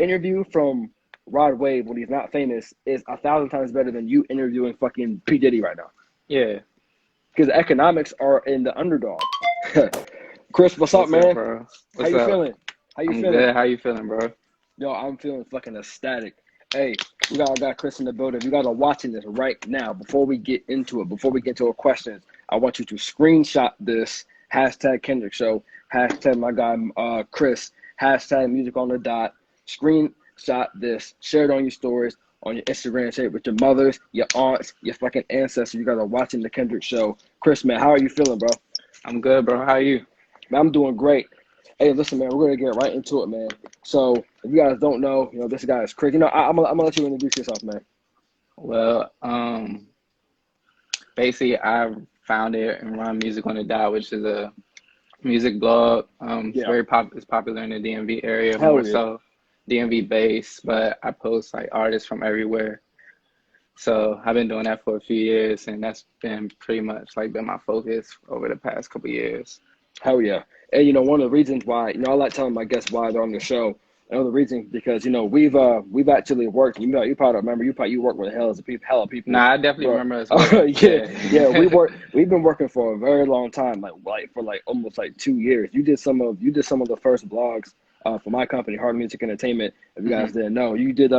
interview from Rod Wave when he's not famous is 1,000 times better than you interviewing fucking P Diddy right now. Yeah. Because the economics are in the underdog. Chris, what's up, What's up, man? bro? How What's you up? feeling? How you I'm feeling? good. How you feeling, bro? Yo, I'm feeling fucking ecstatic. Hey, we got Chris in the building. If you guys are watching this right now, before we get into it, before we get to our questions, I want you to screenshot this hashtag Khendriix Show, hashtag my guy Chris, hashtag Music on the Dot. Screenshot this, share it on your stories, on your Instagram, share it with your mothers, your aunts, your fucking ancestors. You guys are watching the Khendriix Show. Chris, man, how are you feeling, bro? I'm good, bro. How are you? Man, I'm doing great. Hey, listen, man, we're gonna get right into it, man. So, if you guys don't know, this guy is Kris. I'm gonna let you introduce yourself, man. Well, basically, I founded and run Music on the Dot, which is a music blog. It's Yeah, it's popular in the DMV area, more hell yeah, so DMV based, but I post like artists from everywhere. So I've been doing that for a few years, and that's been pretty much like been my focus over the past couple years. hell yeah. And one of the reasons why, I like telling my guests why they're on the show. Another reason because we've actually worked. You probably remember. You work with hella people, Nah, I definitely bro. remember us working. Yeah, yeah. Yeah. We've been working for a very long time, like almost like 2 years. You did some of the first blogs for my company, Hard Music Entertainment. If you guys hmm didn't know, you did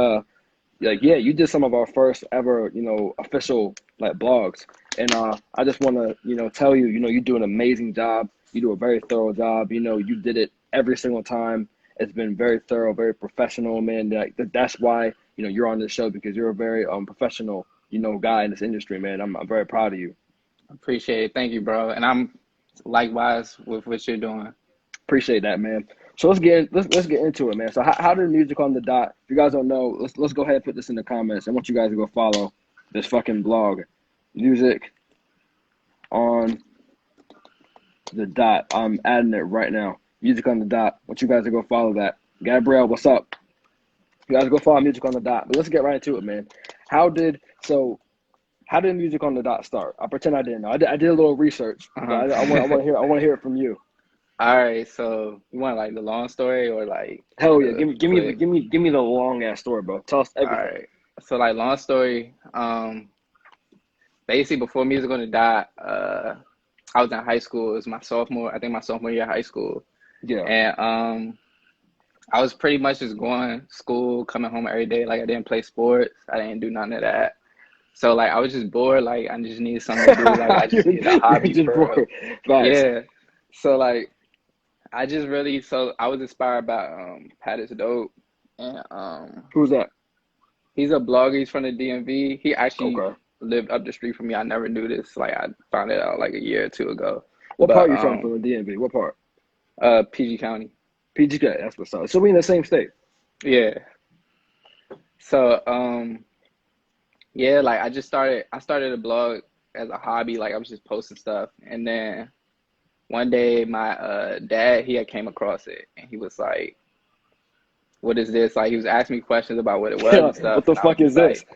you did some of our first ever official like blogs, and I just want to tell you you do an amazing job. You do a very thorough job. You did it every single time. It's been very thorough, very professional, man. That's why you're on this show, because you're a very professional guy in this industry, man. I'm very proud of you. Appreciate it. Thank you, bro. And I'm likewise with what you're doing. Appreciate that, man. So let's get into it, man. So how did Music on the Dot? If you guys don't know, let's go ahead and put this in the comments. I want you guys to go follow this fucking blog, Music on the Dot. I'm adding it right now. Music on the Dot. I want you guys to go follow that. Gabrielle, what's up? You guys go follow Music on the Dot. But let's get right into it, man. How did Music on the Dot start? I pretend I didn't know. I did a little research, but I want to hear it from you. All right, so you want like the long story or like Hell yeah! the quick? Give me the long ass story, bro. Tell us All everything. right. So like long story. Basically before Music on the Dot, I was in high school. It was I think my sophomore year of high school, Yeah. and I was pretty much just going school, coming home every day. Like I didn't play sports. I didn't do none of that. So like I was just bored. Like I just needed something to do. Like I just needed a You're hobby just for real. bored. Facts. Yeah. So like I was inspired by Dugg, and Who's that? he's a blogger. He's from the DMV. He actually Okay. lived up the street from me. I never knew this. Like I found it out like a year or two ago. What But part you from the DMV? What part? PG County. PGK. That's what's up. So we in the same state. Yeah. So yeah, like I started a blog as a hobby. Like I was just posting stuff, and then one day my dad, he had came across it, and he was like, what is this? Like he was asking me questions about what it was Yeah. and What stuff, the and I was fuck is just this? like,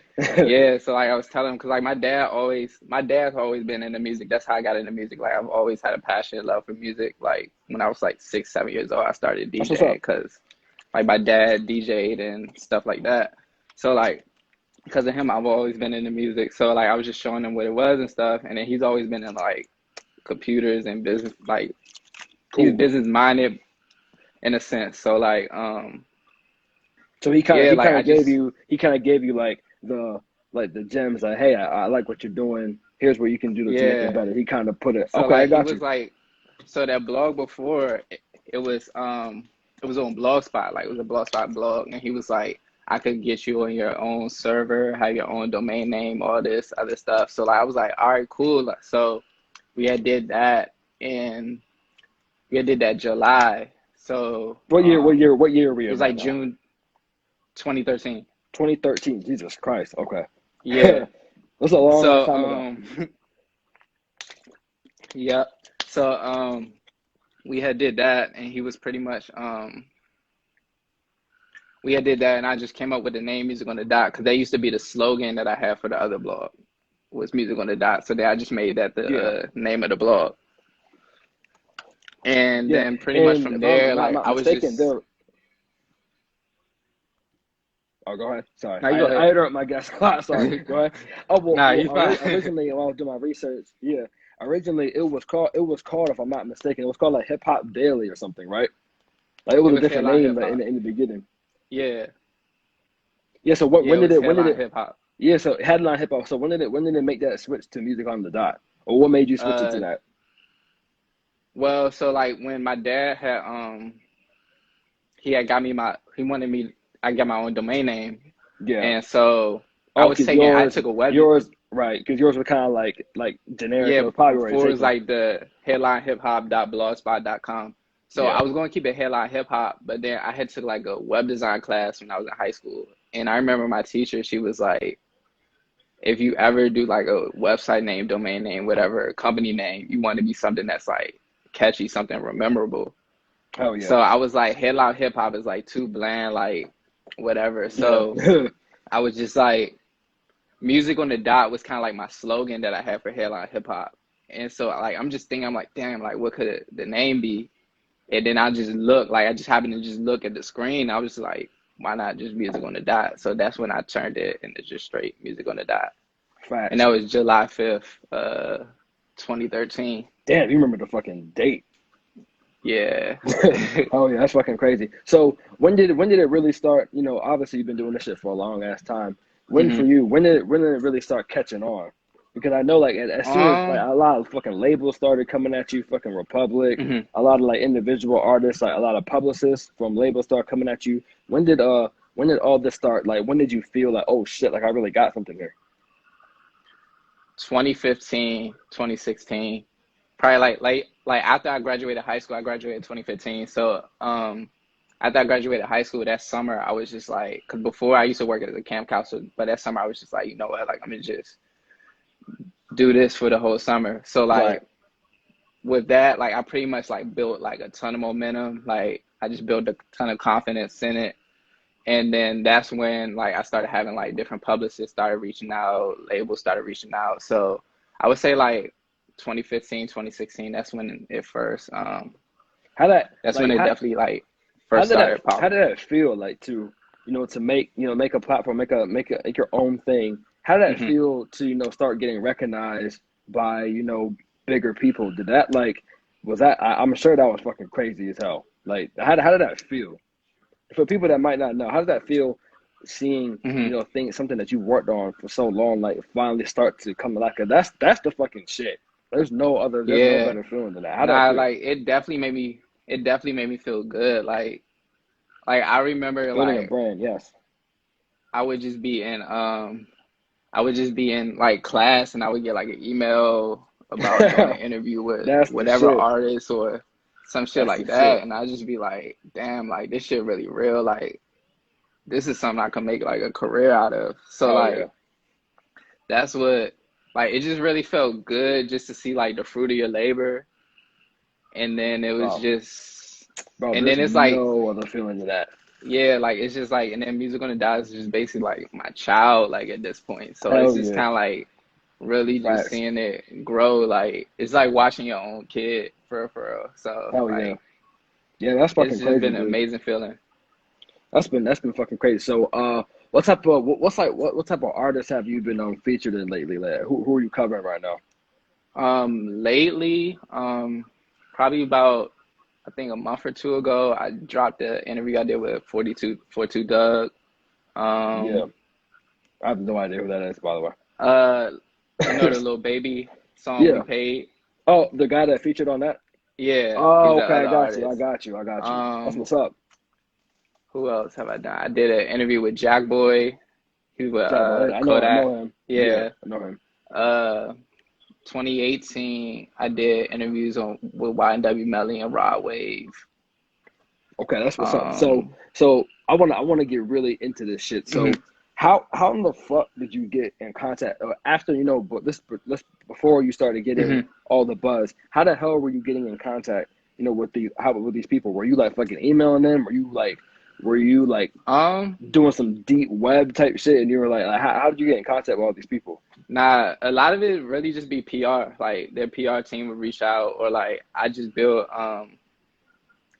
yeah. So like I was telling him, because like my dad's always been into music. That's how I got into music. Like I've always had a passionate love for music. Like when I was like 6, 7 years old, I started That's what's DJing up. because like my dad DJ'd and stuff like that. So like because of him, I've always been into music. So like I was just showing him what it was and stuff, and then he's always been in like computers and business. Like he's Cool. business minded in a sense. So like So yeah, like I just he kind of gave you like the gems, like, hey, I like what you're doing. Here's what you can do to make it yeah. better. He kind of put it. So Okay, I like he got was you. like, so that blog before it was on Blogspot, like it was a Blogspot blog, and he was like, I could get you on your own server, have your own domain name, all this other stuff. So like I was like, all right, cool. Like, so we had did that in we had did that July. So What year are we it in was right like now? June 2013. 2013. Jesus Christ. Okay. Yeah. That's a long ass So time ago. yeah. So we had did that, and he was pretty much we had did that, and I just came up with the name Music on the Dot because that used to be the slogan that I had for the other blog, was Music on the Dot. So then I just made that the Yeah. name of the blog, and Yeah. then pretty much And from if I'm there, not, like not I was mistaken, just there Oh, go ahead. Sorry, Now you go I ahead. interrupt my guest a lot. Sorry. Go ahead. Oh Nah, you fine. originally when I was doing my research, yeah, originally it was called, if I'm not mistaken, it was called like Hip Hop Daily or something, right? Like it It was a was different headline name hip like, hop. in the beginning. Yeah, Yeah. So yeah, it was when did headline it? hip hop. Yeah. So headline hip hop. So when did it make that switch to Music on the Dot, or what made you switch it to Uh, that? well, so like when my dad had he had got me he wanted me I got my own domain name, Yeah. and so Oh, cause I took a web. right? Because yours was kind of like generic. Yeah, It was probably already before it was taken. like the headlinehiphop.blogspot.com. So I Yeah. was going to keep it headline hip hop, but then I had took like a web design class when I was in high school, and I remember my teacher. She was like, "If you ever do like a website name, domain name, whatever, company name, you want to be something that's like catchy, something memorable." Hell yeah. So I was like, headline hip hop is like too bland, like whatever. Yeah. So I was just like, music on the dot was kind of like my slogan that I had for headline hip hop. And so like I'm just thinking, I'm like, damn, like what could the name be? And then I just happened to just look at the screen. I was just like, why not just music on the dot? So that's when I turned it into just straight music on the dot. And Facts. that was July 5th, 2013. Damn, you remember the fucking date. Yeah. Oh yeah, that's fucking crazy. So when did it really start? You know, obviously you've been doing this shit for a long ass time. When for hmm you, when did it really start catching on? Because I know like as soon as like Um, a lot of fucking labels started coming at you, fucking Republic, mhm. a lot of like individual artists, like a lot of publicists from labels start coming at you. When did all this start? Like when did you feel like, oh shit, like I really got something here? 2015, 2016, probably like after I graduated high school. I graduated 2015. So after I graduated high school that summer, I was just like, because before I used to work as a camp counselor, but that summer I was just like, you know what, like I'm gonna just do this for the whole summer. So Right. like with that, like I pretty much like built like a ton of momentum. Like I just built a ton of confidence in it. And then that's when like I started having like different publicists started reaching out, labels started reaching out. So I would say like 2015, 2016, that's when it first How that that's when like it how definitely like first started how popping. did that feel like to to make a platform, make your own thing? How did that hmm feel to start getting recognized by bigger people? Did that like was that I'm sure that was fucking crazy as hell. Like how did that feel for people that might not know? How does that feel seeing hmm things, something that you worked on for so long, like finally start to come like that's the fucking shit. There's no Yeah. better feeling than that. How did that Nah, feel? like it definitely made me feel good. Like I remember Building a like brand, yes. I would just be in I would just be in like class and I would get like an email about doing an interview with That's the whatever shit. artist or some shit That's like the that. shit. And I'd just be like, damn, like this shit really real. Like this is something I can make like a career out of. So Hell yeah. like that's what like it just really felt good just to see like the fruit of your labor. And then it was Bro, just bro, and there's then it's like no other feeling than that. yeah, like it's just like, and then Music on the Dot is just basically like my child, like at this point. So it's Hell just yeah. kind of like really just Facts. seeing it grow. Like it's like watching your own kid for real. So Hell yeah. like Yeah, that's it's fucking just crazy, been an dude. amazing feeling. That's been fucking crazy. So what type of what type of artists have you been featured in lately? Like who are you covering right now? Lately, probably about I think a month or two ago, I dropped the interview I did with 42 Dugg. Yeah. Um, I have no idea who that is, by the way. uh, you know the little baby song we Yeah. paid. Oh, the guy that featured on that? Yeah, he's Oh, the okay, I other got you. artist. I got you. That's Um, what's up. who else have I done? I did an interview with Jack Boy. He was with Jack Boy. I Kodak. know him. Yeah, Yeah. I know him. Uh, 2018, I did interviews on with YNW Melly and Rod Wave. Okay, that's what's up. So, Um, I wanna get really into this shit. So, mhm, how in the fuck did you get in contact after but let's before you started getting mhm. all the buzz? How the hell were you getting in contact? With these people? Were you like fucking emailing them? Were you like Um, doing some deep web type shit? And you were like how did you get in contact with all these people? Nah, a lot of it really just be PR. Like their PR team would reach out, or like I just build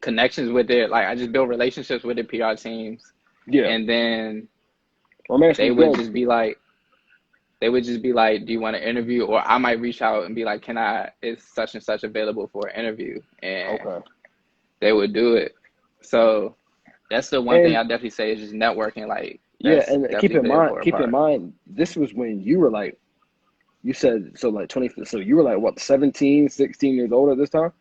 connections with it. Like I just build relationships with the PR teams, Yeah, and then Romance they was would good. just be like, do you want to interview? Or I might reach out and be like, is such and such available for an interview? And Okay. they would do it. So that's the one thing And I definitely say is just networking. Like, yeah, that's and definitely play an important keep in part. mind, this was when you were like, you said, so like 20, so you were like, what, 17, 16 years old at this time?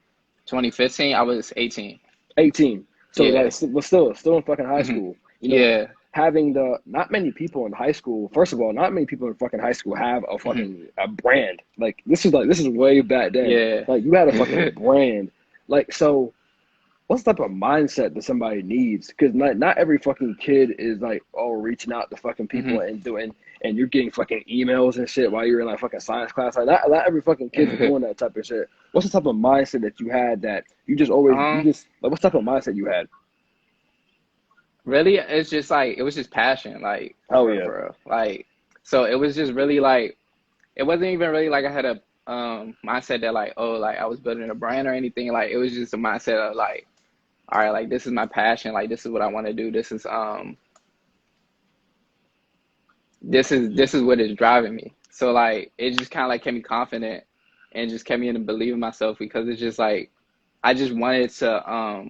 2015, I was 18. 18. So like, Yeah. but still in fucking high Hmm. school. You know, Yeah. having not many people in high school. First of all, not many people in fucking high school have a Hmm. fucking a brand. Like this is way back then. Yeah. Like you had a fucking brand. Like so, what type of mindset that somebody needs? Because not every fucking kid is like, oh, reaching out to fucking people Hmm. and doing, and you're getting fucking emails and shit while you're in like fucking science class. Like not every fucking kid's doing that type of shit. What's the type of mindset that you had that you um, just like, what type of mindset you had? Really, it's just like, it was just passion, like, Oh for real, yeah, for real. Like, so it was just really like, it wasn't even really like I had a mindset that like, oh, like I was building a brand or anything. Like, it was just a mindset of like, all right, like this is my passion, like this is what I want to do. This is what is driving me. So like it just kind of like kept me confident and just kept me in believing myself, because it's just like I just wanted to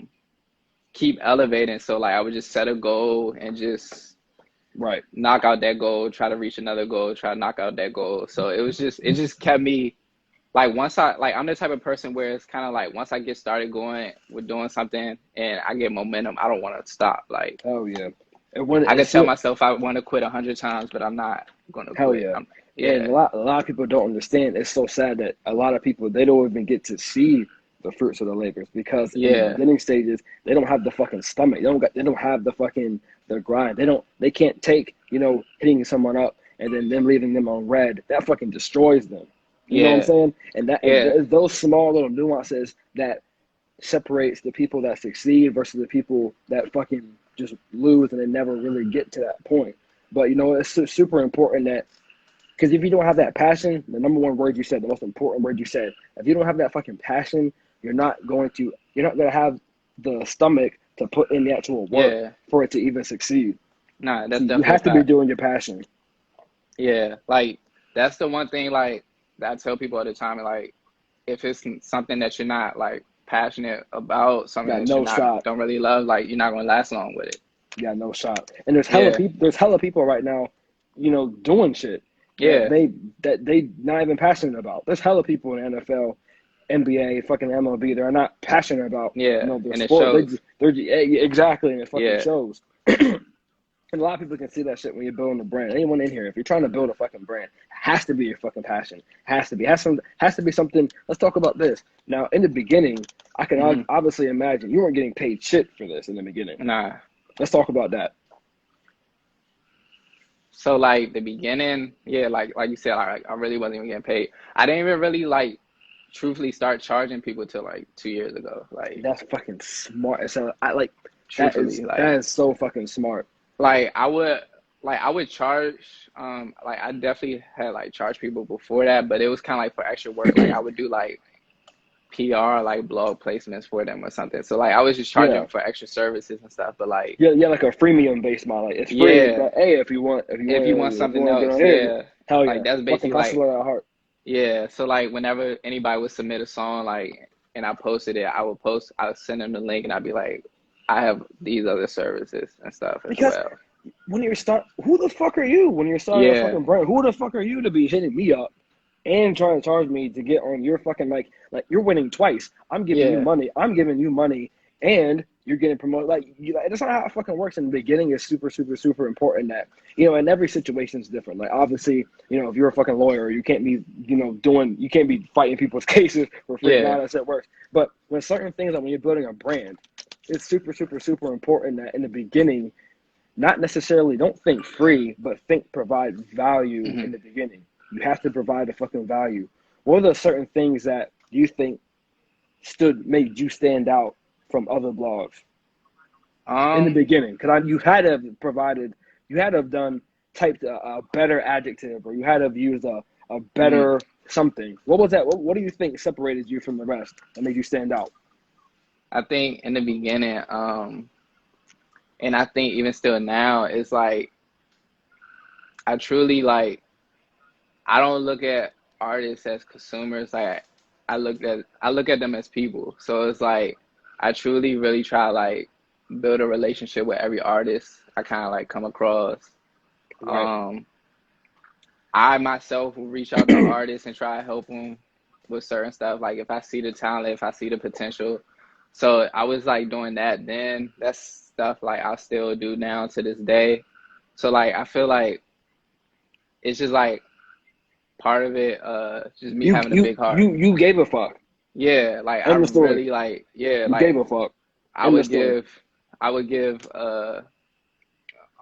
keep elevating. So like I would just set a goal and just right. knock out that goal, try to reach another goal, try to knock out that goal. So it just kept me like, I'm the type of person where it's kind of like once I get started going with doing something and I get momentum, I don't want to stop. Like, Oh yeah, and when I it's could tell still myself I want to quit 100 times, but I'm not going to hell quit. yeah. And Yeah, a lot of people don't understand. It's so sad that a lot of people they don't even get to see the fruits of the labors because in the yeah, beginning stages they don't have the fucking stomach. They don't have the fucking the grind. They can't take, hitting someone up and then them leaving them on red. That fucking destroys them. You know what I'm yeah, saying? And yeah, those small little nuances that separates the people that succeed versus the people that fucking just lose and they never really get to that point. But it's super important that because if you don't have that passion, the number one word you said, the most important word you said, if you don't have that fucking passion, you're not gonna have the stomach to put in the actual work yeah. for it to even succeed. Nah, So that's you definitely a have to be fact. doing your passion. Yeah, like that's the one thing like that I tell people all the time. Like, if it's something that you're not like passionate about, something Got that you're no not shot. don't really love, like you're not gonna last long with it. Got no shot. And there's hella Yeah, people. There's hella people right now, doing shit that yeah, they not even passionate about. There's hella people in the NFL, NBA, fucking MLB. They're not passionate about yeah, their and it sport. shows. Exactly, and it fucking Yeah. shows. And a lot of people can see that shit when you're building a brand. Anyone in here, if you're trying to build a fucking brand, has to be your fucking passion. Has to be. Has to be something. Let's talk about this. Now, in the beginning, I can Hmm. obviously imagine you weren't getting paid shit for this in the beginning. Nah. Let's talk about that. So like the beginning, yeah, like you said, I really wasn't even getting paid. I didn't even really like truthfully start charging people till like 2 years ago. Like, That's fucking smart. So I like truthfully, that is so fucking smart. like I would charge, like I definitely had like charged people before that, but it was kind of like for extra work. Like I would do like PR, like blog placements for them or something. So like I was just Yeah. charging for extra services and stuff. But like, Yeah, yeah, like a freemium based model. Like it's free, yeah, but hey, if you want if you something want to get else, on here, yeah, hell like yeah, that's fucking basically like, hustler at heart. yeah. So like whenever anybody would submit a song, like, and I posted it, I would send them the link and I'd be like, I have these other services and stuff as Because well. who the fuck are you when you're starting a Yeah, fucking brand? Who the fuck are you to be hitting me up and trying to charge me to get on your fucking like you're winning twice. I'm giving you yeah, money. I'm giving you money, and you're getting promoted. That's not how it fucking works in the beginning. It's super super super important that and every situation is different. Like obviously, if you're a fucking lawyer, you can't be you can't be fighting people's cases for free. Not yeah. how that works. But when certain things like when you're building a brand, it's super super super important that in the beginning not necessarily don't think free, but think provide value Hmm. in the beginning. You have to provide a fucking value. What are the certain things that you think made you stand out from other blogs in the Um, beginning? Because you had to have you had to have typed a better adjective, or you had to have used a mhm. better something. What was that? What do you think separated you from the rest and made you stand out? I think in the beginning, and I think even still now, it's like I truly like I don't look at artists as consumers. Like I look at them as people. So it's like I truly really try like build a relationship with every artist I kind of like come across. Right. Um, I myself will reach out to artists and try to help them with certain stuff. Like if I see the talent, if I see the potential. So I was like doing that then. That's stuff like I still do now to this day. So like I feel like it's just like part of it, just me You having a you big heart. you gave a fuck. Yeah, like I End the story. really like yeah, You gave like a fuck. I End the would story. give I would give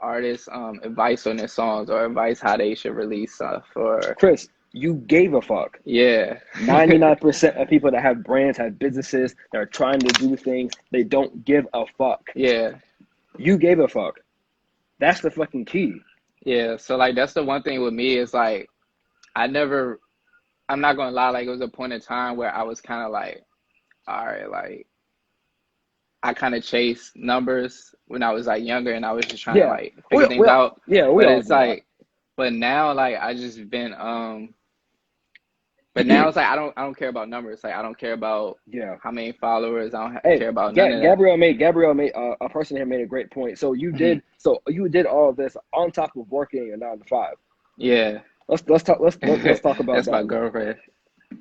artists advice on their songs or advice how they should release stuff or Kris, you gave a fuck. yeah. 99% of people that have brands, have businesses, that are trying to do things, they don't give a fuck. Yeah. You gave a fuck. That's the fucking key. Yeah. So like that's the one thing with me is like I never I'm not gonna lie, like it was a point in time where I was kinda like, all right, like I kind of chased numbers when I was like younger and I was just trying to Yeah. like figure things out. Yeah, we But all it's do that. like but now like I just been but now it's like I don't care about numbers. Like I don't care about Yeah. how many followers. I don't Hey, care about none of that. Gabrielle made a person here made a great point. Hmm. So you did all of this on top of working a 9 to 5. Yeah, Let's talk about that's that my a little bit. girlfriend.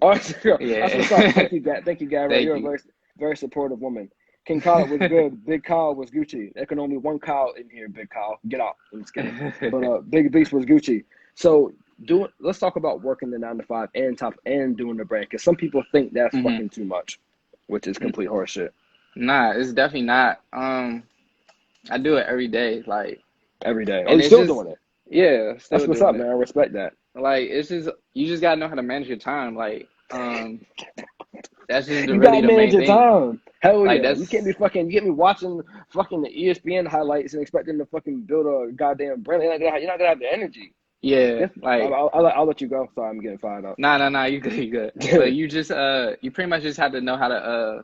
Oh, that's what's up. Yeah, Thank you, Gabrielle. thank You're a you. very supportive woman. King Kyle was good. Big Kyle was Gucci. There can only one Kyle in here. Big Kyle, get out. I'm just kidding. But Big Beast was Gucci. So let's talk about working the 9 to 5 and top and doing the brand, because some people think that's Hmm. fucking too much, which is complete horseshit. Nah, it's definitely not. I do it every day, like, Every day. Oh, and you're it's still just doing it. yeah, That's still what's up, doing it. man. I respect that. Like it's just you just gotta know how to manage your time. Like, that's just You really gotta the manage main your thing. time. Hell Like yeah. You can't that's be fucking. You get me watching fucking the ESPN highlights and expecting to fucking build a goddamn brand. You're not gonna have the energy. yeah, Yes, like I'll let you go. Sorry, I'm getting fired up. nah, you good, you good. But you just you pretty much just have to know how to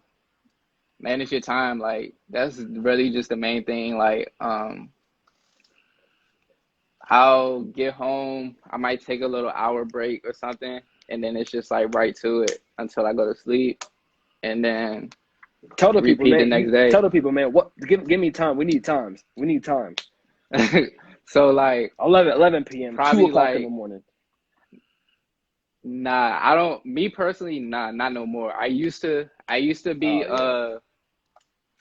manage your time. Like that's really just the main thing. Like I'll get home, I might take a little hour break or something, and then it's just like right to it until I go to sleep, and then Tell the people, repeat the man. next You day. tell the people, man. What? Give me time. We need times. We need times. So like 11 p.m. two probably o'clock in the like morning. nah, I don't me personally, nah, not no more. I used to be Oh yeah.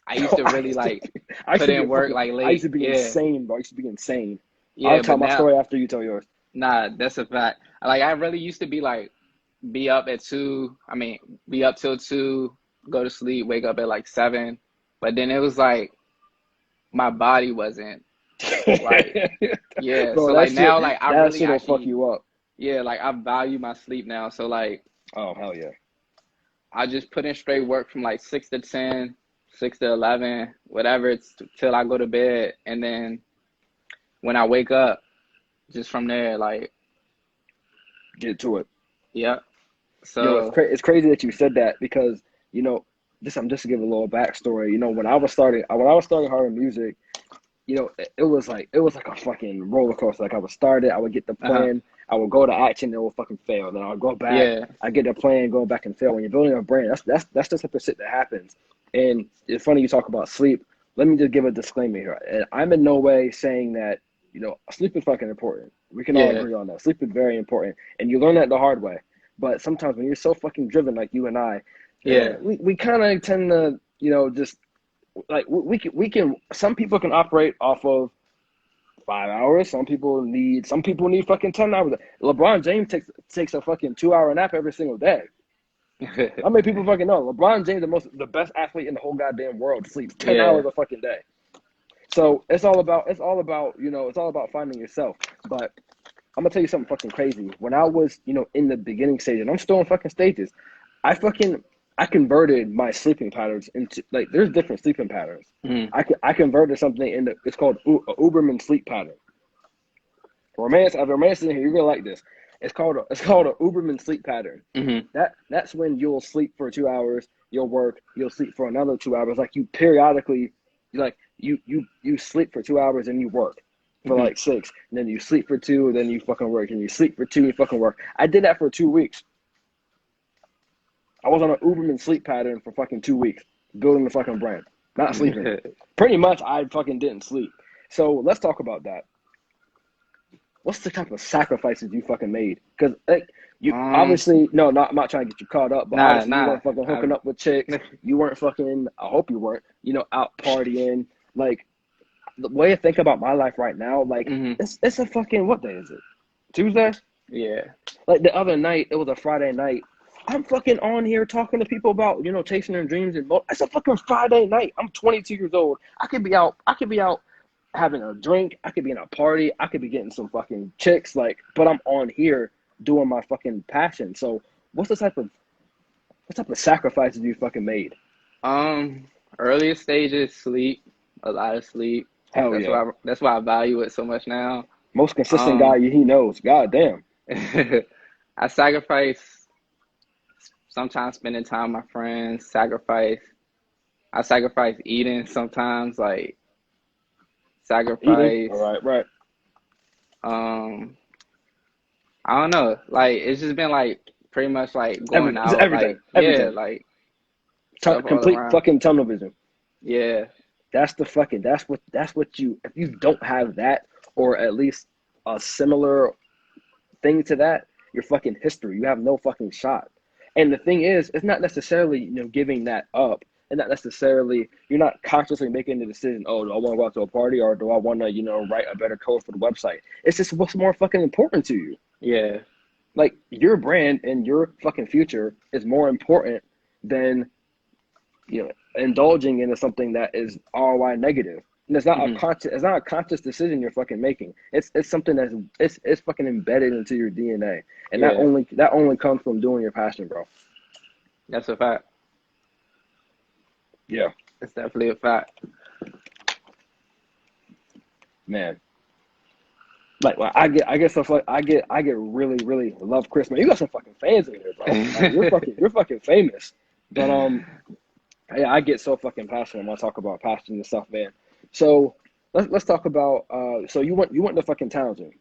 I used to I really used to, like I used put to be in work like I used late. to be Yeah. insane, bro. I used to be insane. I'll Yeah, tell but my now story after you tell yours. nah, that's a fact. Like I really used to be like be up at 2, I mean, be up till 2, go to sleep, wake up at like 7. But then it was like my body wasn't like yeah, Bro, so like now like I that really shit'll fuck actually you up. yeah, like I value my sleep now. So like Oh hell yeah. I just put in straight work from like 6 to 10, 6 to 11, whatever it's till I go to bed, and then when I wake up just from there like Get to it. yeah. Yo, So it's crazy that you said that, because you know this. I'm just to give a little backstory. When I was starting hard in music, it was like a fucking roller coaster. Like I would start it, I would get the uh-huh. plan, I would go to action, it will fucking fail. Then I'll go back, Yeah. I get the plan, go back and fail. When you're building a brand, that's just the shit that happens. And it's funny you talk about sleep. Let me just give a disclaimer here. And I'm in no way saying that sleep is fucking important. We can all Yeah. agree on that. Sleep is very important, and you learn that the hard way. But sometimes when you're so fucking driven like you and I, Yeah. we kind of tend to just like we can some people can operate off of 5 hours. Some people need fucking 10 hours. LeBron James takes a fucking 2 hour nap every single day. How many people fucking know LeBron James, the best athlete in the whole goddamn world, sleeps 10 hours Yeah. a fucking day? So it's all about finding yourself. But I'm gonna tell you something fucking crazy. When I was in the beginning stage, and I'm still in fucking stages, I fucking I converted my sleeping patterns into, like, there's different sleeping patterns. Mhm. I converted something into, it's called a Uberman sleep pattern. Romance in here, you're gonna like this. It's called a Uberman sleep pattern. Mhm. That's when you'll sleep for 2 hours, you'll work, you'll sleep for another 2 hours. Like you periodically, you sleep for 2 hours and you work. for Hmm. like 6, and then you sleep for 2, and then you fucking work, and you sleep for 2, and you fucking work. I did that for 2 weeks. I was on an Uberman sleep pattern for fucking 2 weeks, building the fucking brand, not sleeping. Pretty much, I fucking didn't sleep. So let's talk about that. What's the type of sacrifices you fucking made? Because like, you Um, obviously no, not I'm not trying to get you caught up, but nah, obviously you nah. weren't fucking hooking I, up with chicks. You weren't fucking. I hope you weren't. Out partying. Like the way I think about my life right now, like hmm. it's a fucking what day is it? Tuesday? Yeah. Like the other night, it was a Friday night. I'm fucking on here talking to people about chasing their dreams and it's a fucking Friday night. I'm 22 years old. I could be out. I could be out having a drink. I could be in a party. I could be getting some fucking chicks. But I'm on here doing my fucking passion. So what's the type of what type of sacrifices you fucking made? Um, Earliest stages, sleep, a lot of sleep. Hell That's yeah. why I value it so much now. Most consistent guy Um, he knows. God damn. I sacrifice sometimes spending time with my friends, I sacrifice eating sometimes, like Eating. All sacrifice right, right. um I don't know. Like it's just been like pretty much like going Everything. out, Everything. like yeah, Everything. like stuff all Complete around. fucking tunnel vision. Yeah, That's what you if you don't have that or at least a similar thing to that, you're fucking history. You have no fucking shot. And the thing is, it's not necessarily, giving that up. And not necessarily you're not consciously making the decision, oh, do I want to go out to a party or do I want to, write a better code for the website? It's just what's more fucking important to you. yeah, Like your brand and your fucking future is more important than indulging into something that is ROI negative. And hmm, it's not a conscious decision you're fucking making. It's something it's fucking embedded into your DNA. And that yeah. only comes from doing your passion, bro. That's a fact. Yeah, It's definitely a fact. man. Like well, I get stuff like I get really, really love Kris, man. You got some fucking fans in here, bro. Like you're fucking famous. But yeah, I get so fucking passionate when I talk about passion and stuff, man. So let's talk about so you went to fucking Townsend.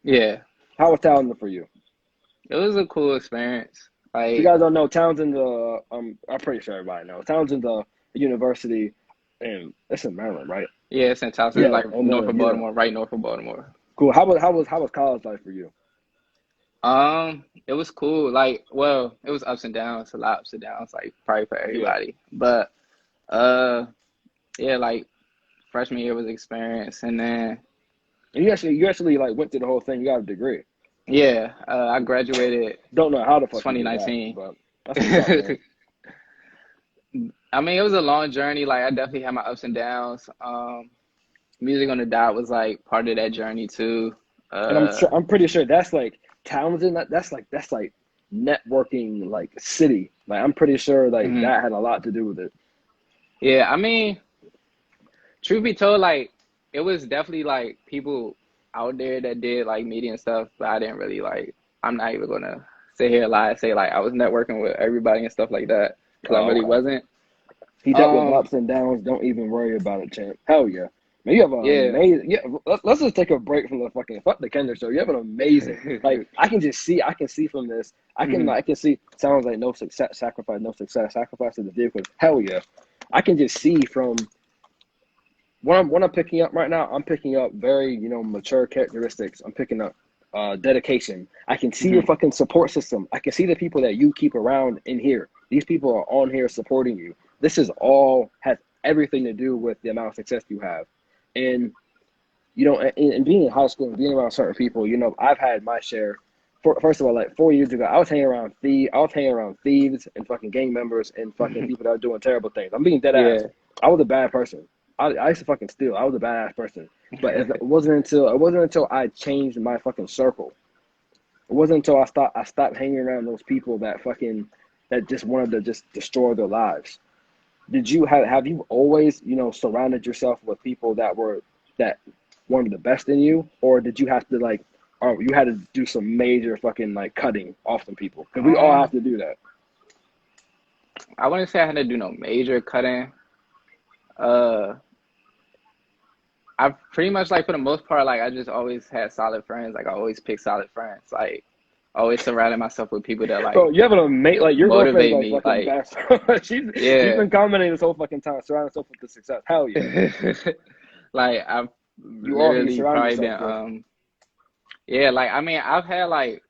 Yeah, How was Townsend for you? it was a cool experience. If you Like guys don't know, Townsend, I'm pretty sure everybody knows. Townsend, a university, and it's in Maryland, right? yeah, it's in Towson, Yeah, like in north Maryland. of Yeah, Baltimore, right north of Baltimore. cool. How was college life for you? It was cool. Like, well, it was ups and downs, a lot of ups and downs, like probably for Yeah, everybody. But uh, yeah, like freshman year was experience, and then and you actually like went through the whole thing. You got a degree. yeah, I graduated Don't know how the fuck you did that, 2019. but that's what's up, man. I mean, it was a long journey. Like, I definitely had my ups and downs. Music on the dot was like part of that journey too. And Uh, I'm pretty sure that's like Townsend. That's like networking like city. Like I'm pretty sure like mhm. that had a lot to do with it. Yeah, I mean, truth be told, like it was definitely like people out there that did like media and stuff, but I didn't really like. I'm not even gonna sit here and lie and say like I was networking with everybody and stuff like that because I Oh, really okay. wasn't. He dealt with Um, ups and downs. Don't even worry about it, champ. Hell yeah. Man, you have an yeah. amazing. Yeah, let's just take a break from the fucking fuck the Khendriix show. You have an amazing. Like I can see from this. Mhm. I can see. Sounds like no success, sacrifice, no success, sacrifice of the vehicle. Hell yeah. I can just see from what I'm picking up right now. I'm picking up very mature characteristics. I'm picking up dedication. I can see your Mhm. fucking support system. I can see the people that you keep around in here. These people are on here supporting you. This is all has everything to do with the amount of success you have. And and being in high school and being around certain people, I've had my share. First of all, like 4 years ago, I was hanging around thieves and fucking gang members and fucking people that are doing terrible things. I'm being dead ass. Yeah. I was a bad person. I used to fucking steal. I was a badass person. But it wasn't until I changed my fucking circle. It wasn't until I stopped hanging around those people that just wanted to just destroy their lives. Did you have you always surrounded yourself with people that wanted the best in you, or did you have to or you had to do some major fucking like cutting off some people? Because we all Um, have to do that. I wouldn't say I had to do no major cutting. Uh, I pretty much like for the most part, like I just always had solid friends. Like I always pick solid friends. Like always surrounding myself with people that Bro, like you have an amazing, like, your girlfriend's motivate like me. fucking Like best. She's yeah. been commenting this whole fucking time, surrounding herself with the success. Hell yeah. Like I've You are who you literally surround probably been yourself with. yeah, like I mean I've had like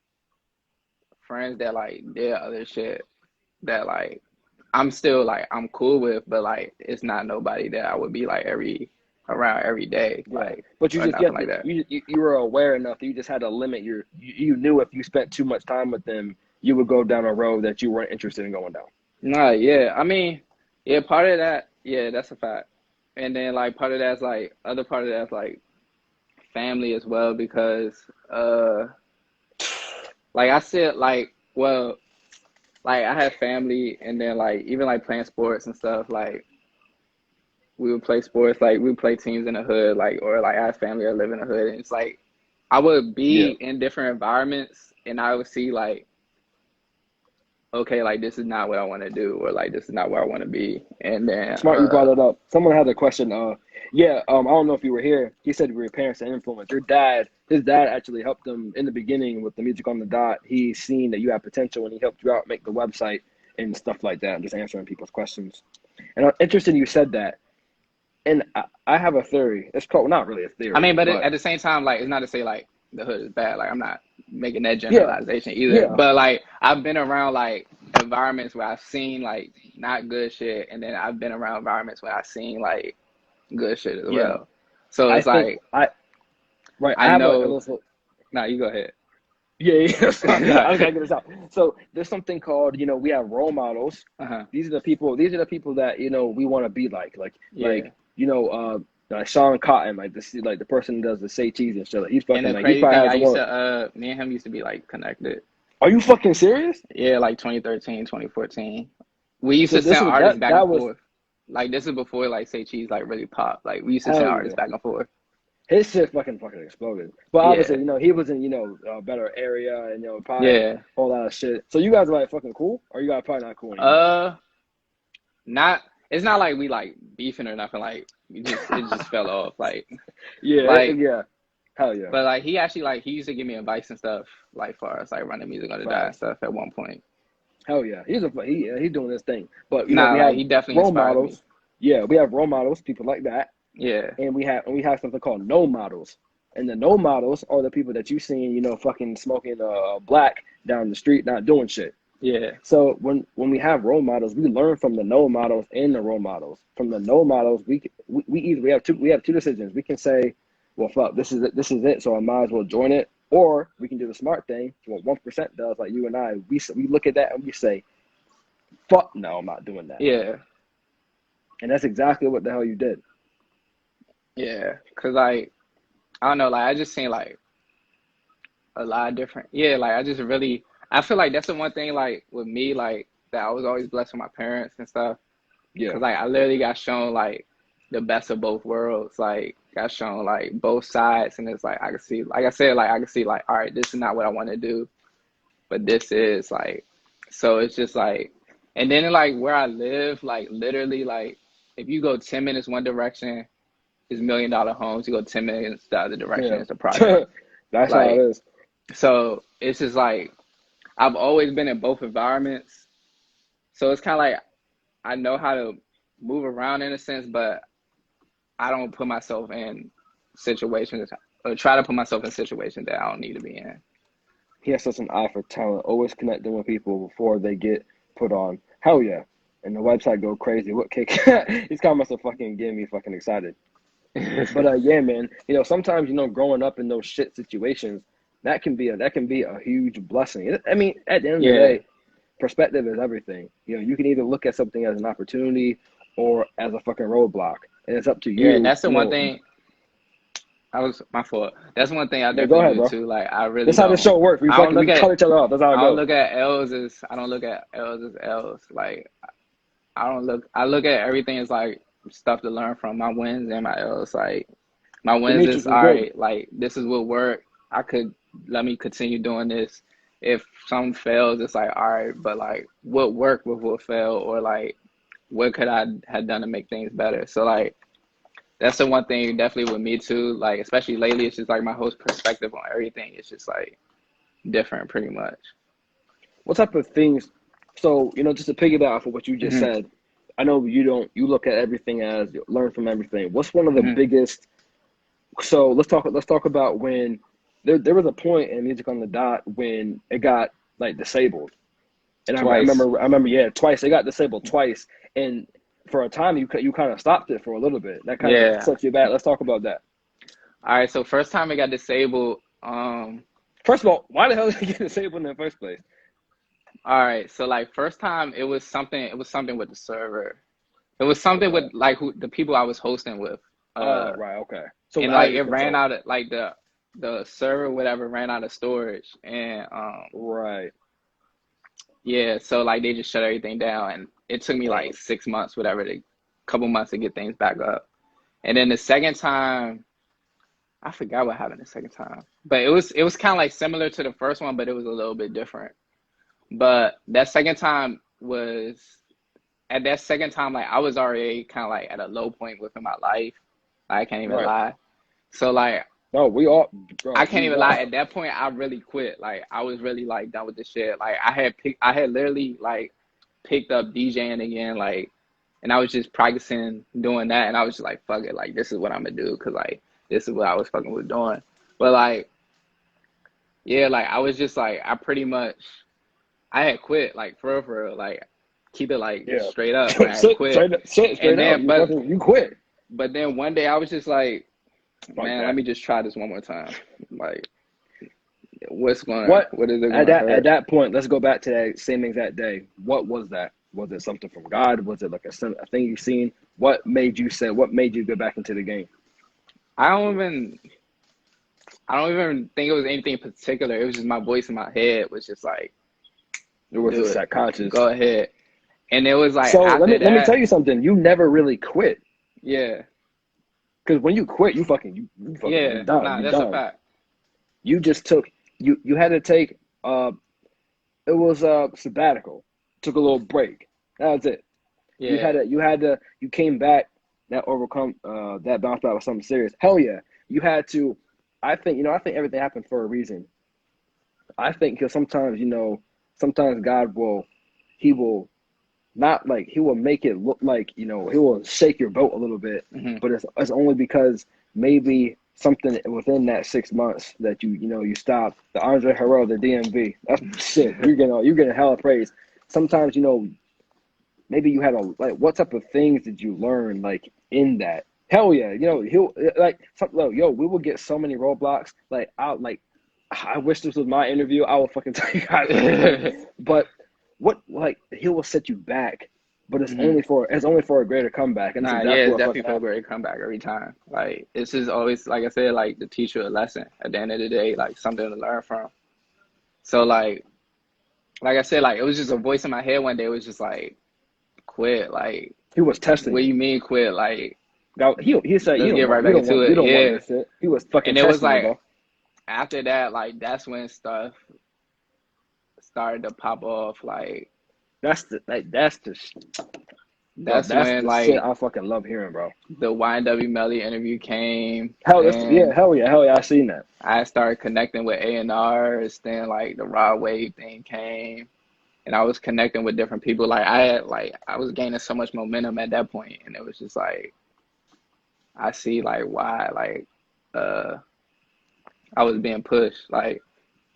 friends that like did other shit that like I'm still like I'm cool with, but like it's not nobody that I would be like around every day, Yeah. like But you or just nothing get like the, that. you were aware enough that you just had to limit you knew if you spent too much time with them, you would go down a road that you weren't interested in going down. Nah, yeah. I mean, yeah, part of that, yeah, that's a fact. And then like part of that's like other part of that's like family as well because uh like I said like well like I had family and then like even like playing sports and stuff like we would play sports like we would play teams in the hood like or like I had family that live in the hood and it's like I would Yeah. be in different environments and I would see like okay like this is not what I want to do or like this is not where I want to be and then Smart, you brought it up. Someone had a question. Yeah. I don't know if you were here. He said your parents are influence. His dad actually helped him in the beginning with the music on the dot. He seen that you had potential and he helped you out make the website and stuff like that, and just answering people's questions. And I'm interested you said that. And I have a theory. It's called not really a I theory, mean, but but at the same time, like it's not to say like the hood is bad. Like I'm not making that yeah, generalization either. yeah, But like I've been around like environments where I've seen like not good shit, and then I've been around environments where I've seen like good shit as yeah. well. So I it's think like I right. I I have a know. little. Nah, you go ahead. Yeah, yeah. Nah. I gotta get this out. So there's something called, we have role models. Uh-huh. These are the people. These are the people that we want to be like Yeah. like Sean Cotton, like this, like the person who does the say cheese and shit. Like he's And fucking the like he crazy probably thing, has I the used one. to me and him used to be like connected. Are you fucking serious? Yeah, like 2013, 2014. We used So to this send was artists back and that was forth. Like this is before like Say Cheese like really popped. Like we used to hell send yeah. artists back and forth. His shit fucking exploded. But obviously, Yeah. he was in a better area and probably Yeah. all that shit. So you guys are like fucking cool, or you guys probably not cool anymore? Uh not it's not like we like beefing or nothing. Like we just it just fell off. Yeah, Like yeah, hell yeah, but like he actually like he used to give me advice and stuff like for us like running music on the die right. and stuff at one point. Hell yeah, he's doing his thing. But Nah, we like have he definitely role inspires me. models. Yeah, we have role models, people like that, Yeah. and we have something called no models. And the no models are the people that you seen, fucking smoking black down the street, not doing shit. Yeah. So when we have role models, we learn from the no models and the role models. From the no models, we either we have two decisions. We can say, well, fuck, this is it. So I might as well join it, or we can do the smart thing. What 1% does, like you and I, we look at that and we say, fuck, no, I'm not doing that. Yeah. And that's exactly what the hell you did. Yeah. Cause like I don't know, like I just seen like a lot of different yeah, like I just really I feel like that's the one thing like with me like that I was always blessed with my parents and stuff. Yeah, Cause like I literally got shown like the best of both worlds. Like got shown like both sides and it's like I can see like I said, like I can see like, all right, this is not what I want to do, but this is like so it's just like and then like where I live, like literally like if you go 10 minutes one direction is $1 million homes, you go 10 minutes the other direction yeah. is the project. That's how it Like is. so it's just like I've always been in both environments. So it's kind of like I know how to move around in a sense, but I don't put myself in situations or try to put myself in situations that I don't need to be in. He has such an eye for talent, always connecting with people before they get put on. Hell yeah. And the website go crazy. What kick? These comments are fucking getting me fucking excited. But yeah, man. Sometimes growing up in those shit situations, that can be a huge blessing. I mean, at the end of the Yeah, day, perspective is everything. You can either look at something as an opportunity or as a fucking roadblock, and it's up to yeah, and you. that's the one thing. I was my fault. That's one thing I Yeah, go definitely ahead, do bro. too. Like I really That's how the don't. show works. We I don't fucking look we cut at. each other off. That's how it I don't goes. look at L's as. I don't look at L's as L's. Like I don't look. I look at everything as like stuff to learn from my wins and my L's. Like my wins Demetrius is was all good. right. Like this is what worked. I could let me continue doing this. If some fails, it's like all right. But like what worked with what failed, or like what could I have done to make things better? So like that's the one thing definitely with me too. Like especially lately, it's just like my whole perspective on everything. It's just like different, pretty much. What type of things? So, just to piggyback off of what you just Hmm. said, I know you look at everything as you learn from everything. What's one of the Hmm. biggest? So let's talk about when there was a point in Music on the Dot when it got like disabled, and Twice. I remember, yeah, twice it got disabled twice, and for a time you kind of stopped it for a little bit. That kind of Yeah. set you back. Let's talk about that. All right. So first time it got disabled. First of all, why the hell did it get disabled in the first place? All right. So like first time it was something. It was something with the server. It was something Okay. with like the people I was hosting with. Oh, right. Okay. So And out like of your it ran control. out of like the server whatever ran out of storage and Right. yeah, so like they just shut everything down and it took me Damn. like 6 months, whatever, to couple months to get things back up. And then the second time, I forgot what happened the second time. But it was kind of like similar to the first one, but it was a little bit different. But that second time was at that second time, like I was already kind of like at a low point within my life. I can't even Right. lie. So like No, we all, I bro. can't We even lie. all. At that point, I really quit. Like I was really like done with the shit. Like I had literally like picked up DJing again. Like, and I was just practicing doing that. And I was just like, fuck it. Like this is what I'm gonna do. Cause like this is what I was fucking with doing. But like, yeah, like I was just like, I pretty much, I had quit. Like for real. Like keep it like Yeah. straight up. Like I had quit. Straight And up. then, You quit. but then one day I was just like, Fuck man, let that. me just try this one more time. Like, What what is it at gonna that hurt? point? Let's go back to that same exact day. What was that? Was it something from God? Was it like a thing you seen? What made you say? What made you go back into the game? I don't even I don't even think it was anything in particular. It was just my voice in my head was just like, It was do just it. that conscious. Go ahead. And it was like So after let me tell that, you something. You never really quit yeah. because when you quit, you Yeah. done. Nah, You that's a done. fact. You just took you had to take it was a sabbatical. Took a little break. That was it. Yeah. You came back that overcome that bounce back with something serious. Hell yeah. You had to I think everything happened for a reason. I think because sometimes God he will not like he will make it look like, he will shake your boat a little bit, Hmm. but it's only because maybe something within that 6 months that you stop the Andre Harrell, the DMV. That's shit. You're getting hella praise. Sometimes, maybe you had what type of things did you learn like in that? Hell yeah, he'll like yo, we will get so many roadblocks. Like I wish this was my interview. I will fucking tell you guys everything. But what like he will set you back, but Hmm. it's only for a greater comeback, and that's Nah, yeah, exactly it's what definitely fucking for a happened. great comeback every time. Like it's just always like I said, like to teach you a lesson at the end of the day, like something to learn from. So like I said, like it was just a voice in my head one day. It was just like quit. Like He was testing what do you. you mean quit? Like Now he said let's get right you back don't into want you it. don't want Yeah. this shit. He was fucking And it was testing you, like bro. after that, like that's when stuff started to pop off. Like That's the bro. that's That's when the shit like I fucking love hearing, bro. the YNW Melly interview came. Yeah, Then hell yeah, I seen that. I started connecting with A&Rs. Then like the Raw Wave thing came, and I was connecting with different people. I was gaining so much momentum at that point, and it was just like I see like why uh I was being pushed. Like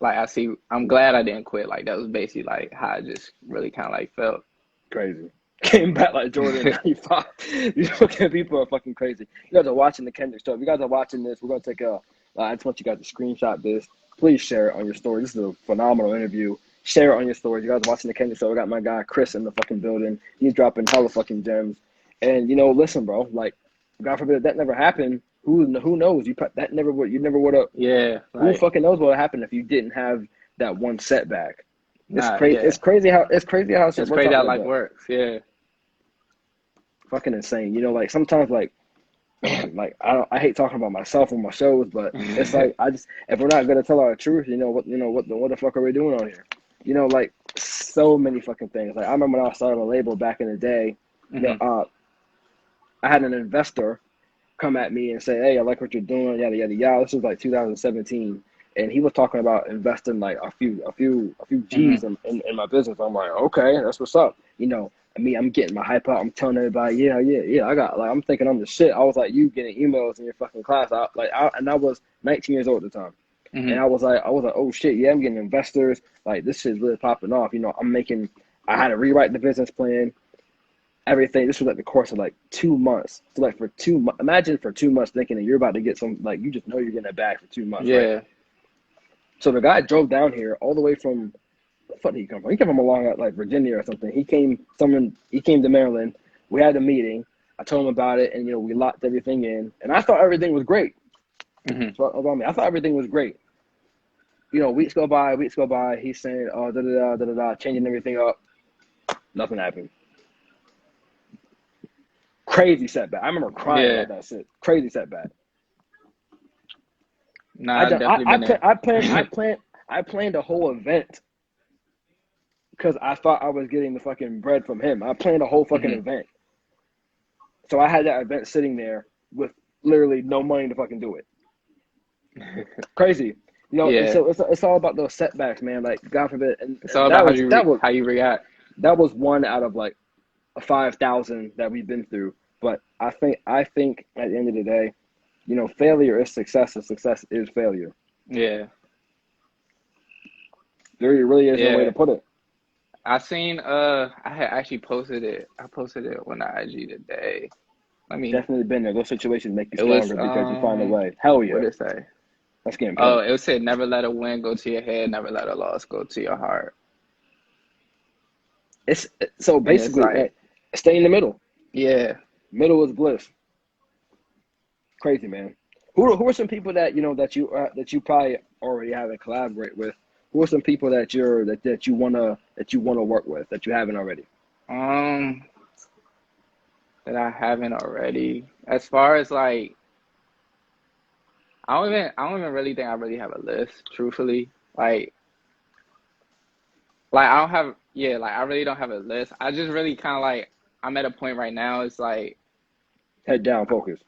I see. I'm glad I didn't quit. Like that was basically like how I just really kind of like felt. Crazy. Came back like Jordan in 95. These fucking people are fucking crazy. You guys are watching the Khendriix show. If you guys are watching this, we're gonna take a. I just want you guys to screenshot this. Please share it on your story. This is a phenomenal interview. Share it on your story. You guys are watching the Khendriix show. I got my guy Chris in the fucking building. He's dropping hella fucking gems. And listen, bro. Like, God forbid if that never happened. Who knows? That never would. You never would have. Yeah, Who like fucking knows what would happen if you didn't have that one setback? It's nah, crazy. yeah. It's crazy how shit It's works crazy out how like life that. works. Yeah. Fucking insane. Like sometimes, like man, like I hate talking about myself on my shows, but it's like if we're not gonna tell our truth, what the fuck are we doing on here? Like so many fucking things. Like I remember when I started a label back in the day. You know, Hmm. I had an investor come at me and say, "Hey, I like what you're doing," yada yada yada. This was like 2017, and he was talking about investing like a few Mhm. G's in my business. I'm like, okay, that's what's up. I'm getting my hype out. I'm telling everybody, yeah, yeah, yeah. I got like I'm thinking I'm the shit. I was like, you getting emails in your fucking class. I was 19 years old at the time. And Mhm. I was like, oh shit, yeah, I'm getting investors. Like this shit's really popping off. I had to rewrite the business plan, everything. This was like the course of like 2 months. So like for 2 months, imagine for 2 months thinking that you're about to get some, like you just know you're getting a bag for 2 months, right? Yeah. So the guy drove down here all the way from, where the fuck did he come from? He came from along at like Virginia or something. He came to Maryland. We had a meeting. I told him about it, and we locked everything in. And I thought everything was great. Mhm. So about me, I thought everything was great. Weeks go by, weeks go by. He's saying, oh, da da da da da, changing everything up. Nothing happened. Crazy setback. I remember crying Yeah. about that shit. Crazy setback. Nah, I've definitely I been plan, there. I planned a whole event because I thought I was getting the fucking bread from him. I planned a whole fucking Mhm. event, so I had that event sitting there with literally no money to fucking do it. Crazy, Yeah. so it's all about those setbacks, man. Like God forbid, It's all and about that was that was how you react. that was one out of like a 5,000 that we've been through. But I think at the end of the day, failure is success, and success is failure. Yeah. There really is no way to Yeah. put it. I seen I had actually posted it. I posted it on the IG today. Let me Definitely been there. Those situations make you it was stronger because you find a way. Hell what yeah. did it say? That's getting Oh, paid. it said never let a win go to your head, never let a loss go to your heart. It's so And it's basically, like, stay in the middle. yeah. Middle is bliss. Crazy, man. Who are some people that that you probably already have and collaborate with? Who are some people that you wanna work with that you haven't already? Um that I haven't already. As far as like I don't even really think I really have a list, truthfully. Like I don't have yeah, like I really don't have a list. I just really kind of like I'm at a point right now. It's like Head down, focus.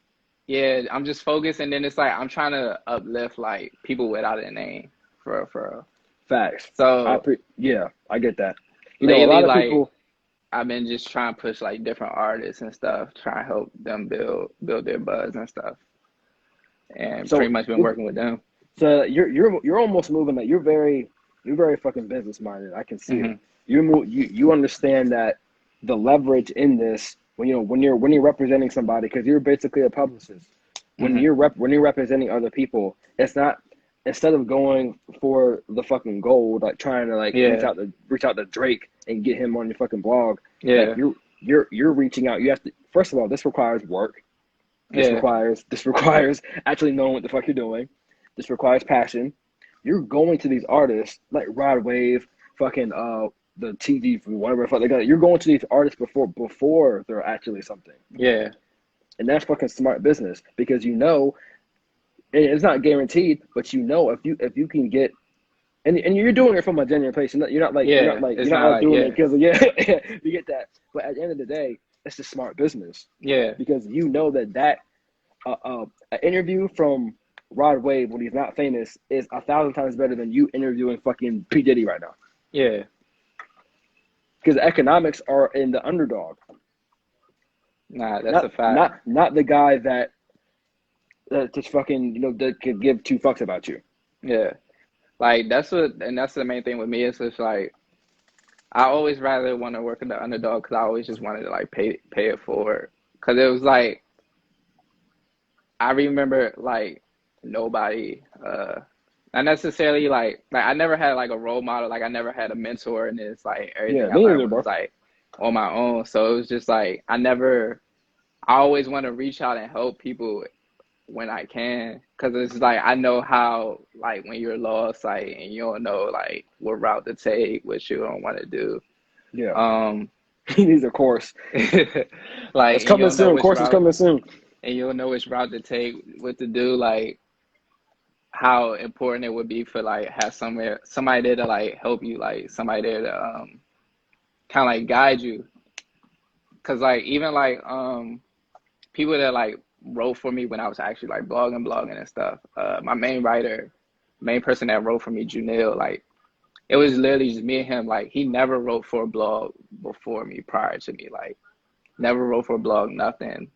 yeah, I'm just focused, and then it's like I'm trying to uplift like people without a name for real, for real. Facts. So Yeah, I get that. A lately, lot of like people. I've been just trying to push like different artists and stuff, try and help them build their buzz and stuff, and So pretty much been working with them. So you're almost moving that you're very fucking business minded. I can see it. Hmm. You understand that the leverage in this when you're representing somebody, because you're basically a publicist. Hmm. When you're representing other people, it's not, instead of going for the fucking gold, like trying to like reach Yeah, out to Drake and get him on your fucking blog. Like yeah, you're reaching out. You have to, first of all, this requires work. yeah, This requires actually knowing what the fuck you're doing. This requires passion. You're going to these artists like Rod Wave, fucking the TV, whatever the fuck they got. You're going to these artists before they're actually something, yeah, and that's fucking smart business, because and it's not guaranteed, but if you can get, and you're doing it from a genuine place. yeah. It's not like doing it yeah, because yeah, you get that. But at the end of the day, it's just smart business, yeah, because you know that an interview from Rod Wave when he's not famous is 1,000 times better than you interviewing fucking P Diddy right now, yeah. because the economics are in the underdog, Nah, that's a not fact. not not the guy that just fucking that could give two fucks about you. Yeah, like that's the main thing with me. It's just like I always rather want to work in the underdog because I always just wanted to like pay it forward. Because it was like I remember like nobody, not necessarily like I never had like a role model, like I never had a mentor, and it's like Yeah, everything I me learned neither, was bro. like on my own. So it was just like I always want to reach out and help people when I can, because it's like I know how like when you're lost, like and you don't know like what route to take, what you don't want to do. Yeah, Um, he needs a course. like That's coming soon. Course is coming soon. and you'll know which route to take, what to do, like how important it would be for like have somebody there to like help you, like somebody there to kind of like guide you. Cause like even like people that like wrote for me when I was actually like blogging and stuff. My main person that wrote for me, Junil, like it was literally just me and him. Like he never wrote for a blog before me, prior to me. Like never wrote for a blog, nothing.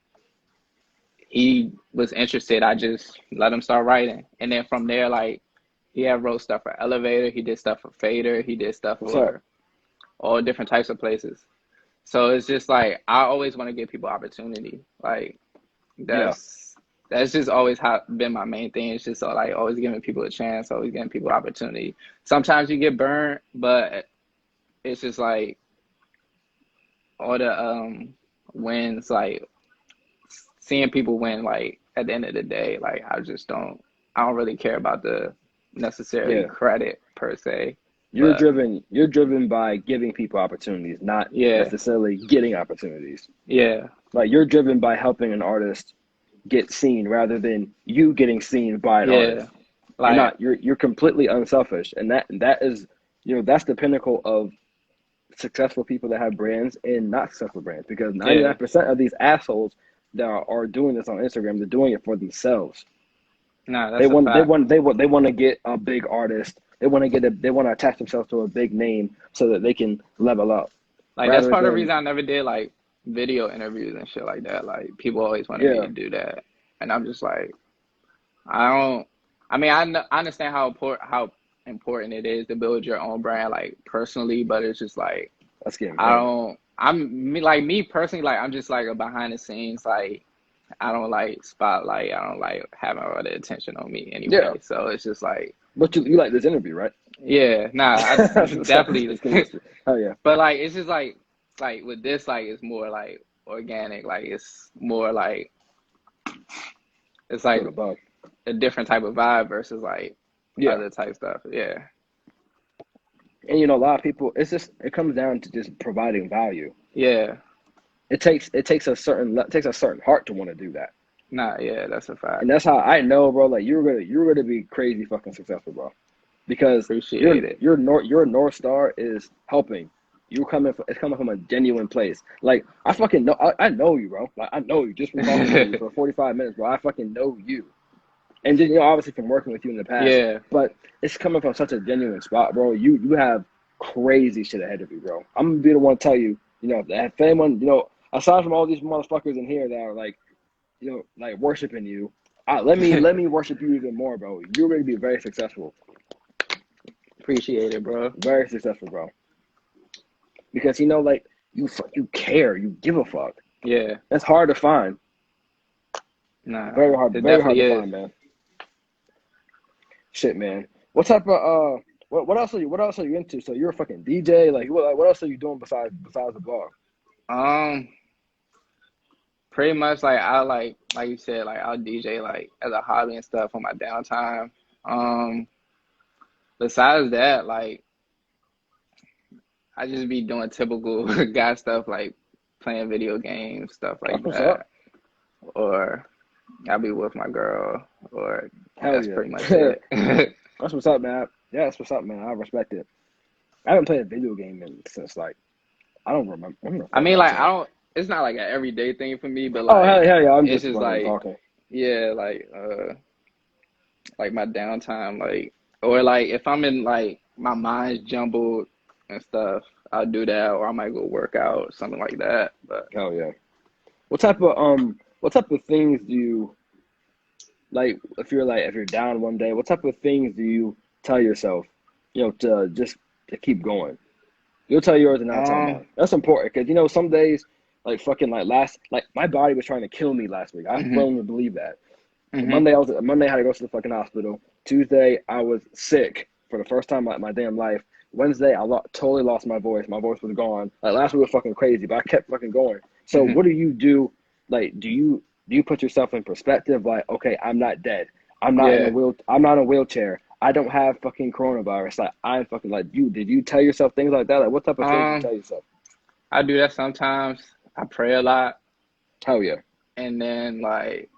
He was interested. I just let him start writing, and then from there, like he had wrote stuff for Elevator. He did stuff for Fader. He did stuff What's up? for all different types of places. So it's just like I always want to give people opportunity. Like Yeah. that's just always been my main thing. It's just like always giving people a chance, always giving people opportunity. Sometimes you get burned, but it's just like all the wins, like seeing people win. Like at the end of the day, like I don't really care about the necessary Yeah. credit per se. You're But driven by giving people opportunities, not yeah, necessarily getting opportunities. yeah, Like you're driven by helping an artist get seen rather than you getting seen by an yeah. artist. Like You're completely unselfish, and that is, that's the pinnacle of successful people that have brands and not successful brands, because yeah, 99% of these assholes that are doing this on Instagram, they're doing it for themselves. nah, They that's a want they fact. want they want they want to get a big artist. They want to attach themselves to a big name so that they can level up Like that's rather part of the than reason I never did like video interviews and shit like that. Like people always wanted me yeah to do that, and I'm just like, I don't. I mean, I understand how important it is to build your own brand, like personally, but it's just like that's getting I paid. don't. Me personally, like I'm just like a behind the scenes. Like I don't like spotlight. I don't like having all the attention on me Yeah, anyway. So it's just like, but you like this interview, right? yeah, nah, I definitely. It's consistent. Oh yeah, But like it's just like with this, like it's more like organic. Like it's more like it's go like to Bug. a different type of vibe versus like Yeah, other type stuff. Yeah. and a lot of people, it comes down to just providing value. Yeah. It takes a certain heart to want to do that, Nah, yeah, that's a fact. and that's how I know, bro. Like you're gonna be crazy fucking successful, bro, because Appreciate it. your North Star is helping. It's coming from a genuine place. Like I fucking know, I know you, bro. Like I know you just from talking to you for 45 minutes, bro. I fucking know you, and then obviously from working with you in the past. Yeah. But it's coming from such a genuine spot, bro. You have crazy shit ahead of you, bro. I'm gonna be the one to tell you, that if anyone, aside from all these motherfuckers in here that are like, like worshiping you, let me worship you even more, bro. You're gonna be very successful, Appreciate it, bro. very successful, bro. Because like you care, you give a fuck. Yeah. That's hard to find. Nah, it Very hard definitely to is. find, man. Shit, man. What type of what else are you into? So you're a fucking DJ. Like what else are you doing besides the blog? Um, Pretty much like I like you said, like I'll DJ like as a hobby and stuff on my downtime. Um, Besides that, like I just be doing typical guy stuff like playing video games, stuff That's like what's up. that. Or I'll be with my girl, or Hell that's yeah. pretty much it. That's what's up, man. Yeah, that's what's up, man. I respect it. I haven't played a video game since like I don't remember when the I fuck mean, last like time. it's not like an everyday thing for me, but Oh like hell yeah! I'm it's just just fucking like talking. yeah, like my downtime, like or like if I'm in like my mind's jumbled and stuff, I'll do that, or I might go work out, something like that. But Hell yeah. What type of things do you like if you're down one day? What type of things do you tell yourself, to keep going? You'll tell yours and I'll tell um, mine. That's important because some days like fucking like my body was trying to kill me last week. I mhm, firmly believe that. mhm, Monday I had to go to the fucking hospital. Tuesday I was sick for the first time in my damn life. Wednesday I totally lost my voice. My voice was gone. Like last week was fucking crazy, but I kept fucking going. So mhm, what do you do? Like do you put yourself in perspective? Like okay, I'm not dead. yeah. I'm not in a wheelchair. I don't have fucking coronavirus. Like I'm fucking like you. Did you tell yourself things like that? Like what type of things do you Um, tell yourself? I do that sometimes. I pray a lot, Hell yeah. and then like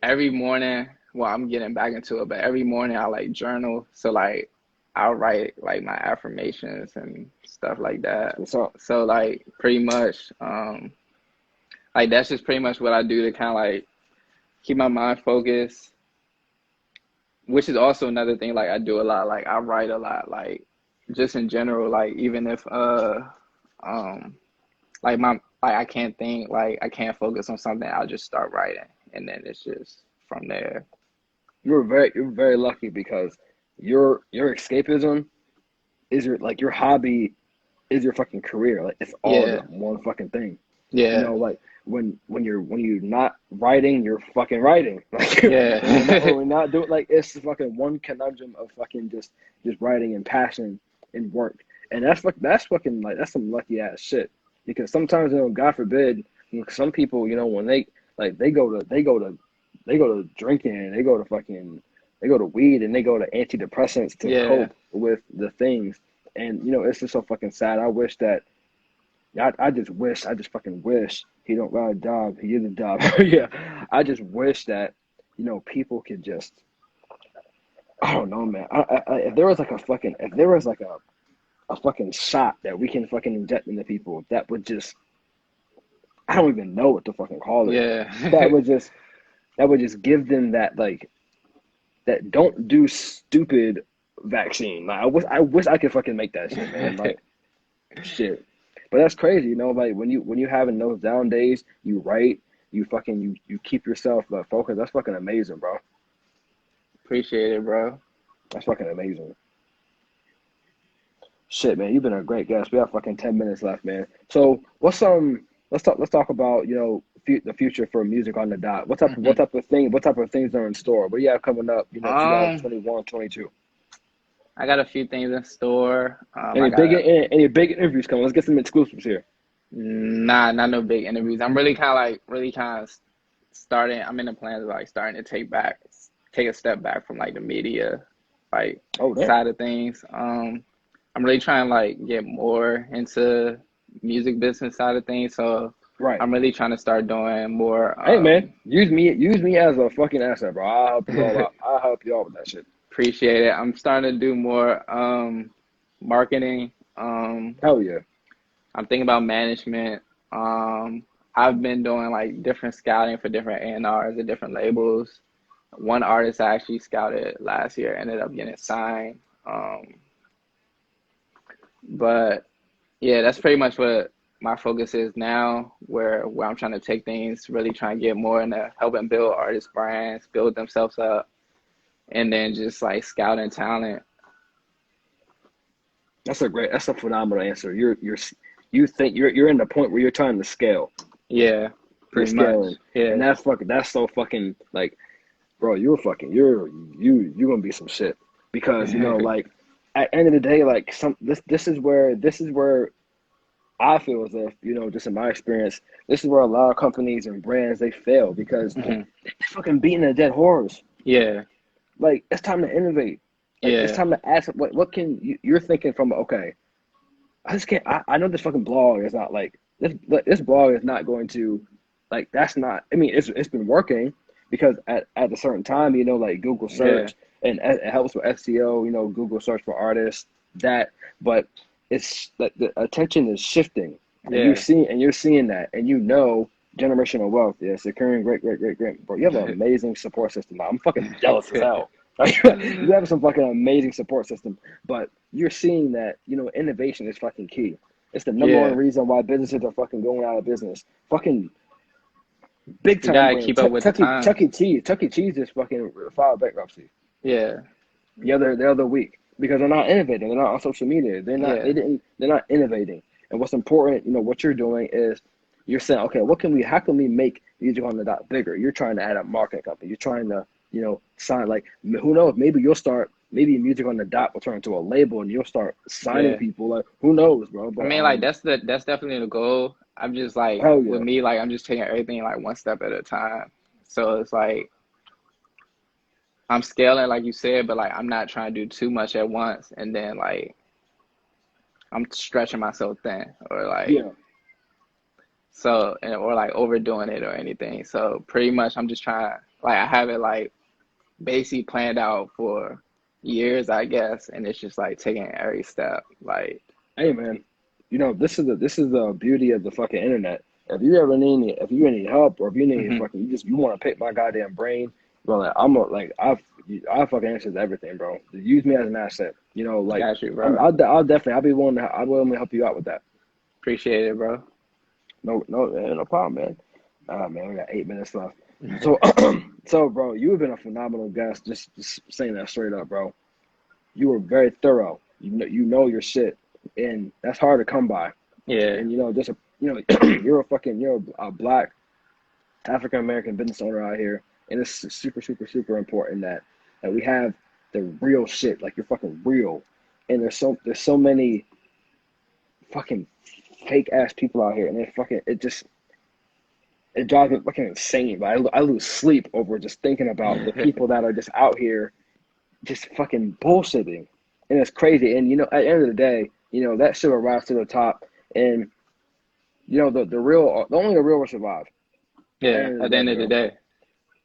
every morning, well, I'm getting back into it, but every morning I like journal. So like I'll write like my affirmations and stuff like That's that. what's up. So like pretty much, like that's just pretty much what I do to kind of like keep my mind focused, which is also another thing. Like I do a lot. Like I write a lot. Like just in general. Like even if um like I can't think, like I can't focus on something, I'll just start writing, and then it's just from there. You're very lucky because your escapism is your hobby is your fucking career. Like it's all Yeah, just one fucking thing. yeah, Like when you're not writing, you're fucking writing. Like when yeah, we're not doing like it's fucking one conundrum of fucking just writing and passion and work. And that's fucking like that's some lucky ass shit. Because sometimes God forbid, some people when they like they go to drinking, they go to weed and they go to antidepressants to yeah. cope with the things. And it's just so fucking sad. I just fucking wish he don't got a job. He is a job. Yeah. I just wish that, people could just, I don't know, man. If there was like a fucking shot that we can fucking inject into people, that would just, I don't even know what to fucking call it. That Yeah. would just, that would just give them that, like, that don't do stupid vaccine. Like, I wish I could fucking make that shit, man. Like, shit. But that's crazy, like when you having those down days, you write, you keep yourself focused. That's fucking amazing, bro. Appreciate it, bro. That's fucking amazing. Shit, man, you've been a great guest. We have fucking 10 minutes left, man. So let's talk about the future for music on the dot. Hmm. What type of things are in store? What do you have coming up? Um, 2021, 22. I got a few things in store. I Any big got any big interviews coming? Let's get some exclusives here. Nah, not no big interviews. I'm really kind of starting. I'm in the plans of like starting to take a step back from like the media, like Oh damn. side of things. I'm really trying to like get more into music business side of things. So Right. I'm really trying to start doing more. Hey man, use me as a fucking asset, bro. I'll help you all out. I'll help you all with that shit. Appreciate it. I'm starting to do more marketing. Hell yeah. I'm thinking about management. I've been doing like different scouting for different A&Rs and different labels. One artist I actually scouted last year ended up getting signed. But yeah, that's pretty much what my focus is now, where I'm trying to take things, really trying to get more into helping build artist brands, build themselves up, and then just like scouting talent. That's a phenomenal answer. You think you're in the point where you're trying to scale. Yeah, You're pretty much. scaling, and Yeah. that's so fucking like, bro. You're gonna be some shit because like at the end of the day, like this is where I feel as if just in my experience, this is where a lot of companies and brands they fail because Hmm. they're fucking beating a dead horse. Yeah. Like it's time to innovate. Like it's Yeah. time to ask what can you're thinking from okay. I just can't. I know this fucking blog is not like this blog is not going to like that's not. I mean, it's been working because at a certain time, like Google Yeah. search and it helps with SEO. Google search for artists that, but it's like the attention is shifting, and Yeah. you're seeing that, and generational wealth. Yes, occurring great, great, great, great. Bro, you have an amazing support system. I'm fucking jealous as hell. You have some fucking amazing support system, but you're seeing that innovation is fucking key. It's the number one Yeah. reason why businesses are fucking going out of business. Fucking big You time gotta brand. keep up with the Chuck E. times. Cheese. Chuck E. Cheese just fucking filed bankruptcy Yeah. the other week because they're not innovating. They're not on social media. Yeah. They're not innovating. And what's important, what you're doing is you're saying, okay, how can we make music on the dot bigger? You're trying to add a marketing company. You're trying to, sign like who knows? Maybe music on the dot will turn into a label and you'll start signing Yeah. people. Like who knows, bro? I But mean, like that's definitely the goal. I'm just like hell with yeah, me, like I'm just taking everything like one step at a time. So it's like I'm scaling, like you said, but like I'm not trying to do too much at once, and then like I'm stretching myself thin, or like yeah. or like overdoing it or anything. So pretty much, I'm just trying, like I have it like basically planned out for years, I guess, and it's just like taking every step, like Hey man, this is the beauty of the fucking internet. if you ever need if you need help or if you need Hmm. fucking you want to pick my goddamn brain, bro. Like I fucking answer to everything, bro. Use me as an asset. You know, like Got you, bro. I'll definitely I'll be willing to help you out with that. Appreciate it, bro. No, man, no problem, man. Man, we got 8 minutes left. So, so, bro, you have been a phenomenal guest. Just saying that straight up, bro. You were very thorough. You know your shit, and that's hard to come by. Yeah. And you're a black African American business owner out here, and it's super, super, super important that we have the real shit. Like you're fucking real, and there's so many fucking fake ass people out here, and it drives me fucking insane. But I lose sleep over just thinking about the people that are just out here just fucking bullshitting, and it's crazy. And at the end of the day, that shit will rise to the top, and the only the real will survive. At the Yeah. end of At the the day, end of the bro. day.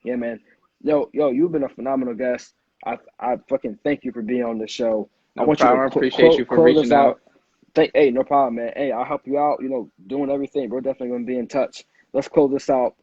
Yeah, man. Yo, you've been a phenomenal guest. I fucking thank you for being on the show. I No want you to problem. Appreciate you for close reaching us out. out. Hey, no problem, man. Hey, I'll help you out. Doing everything. We're definitely gonna be in touch. Let's close this out.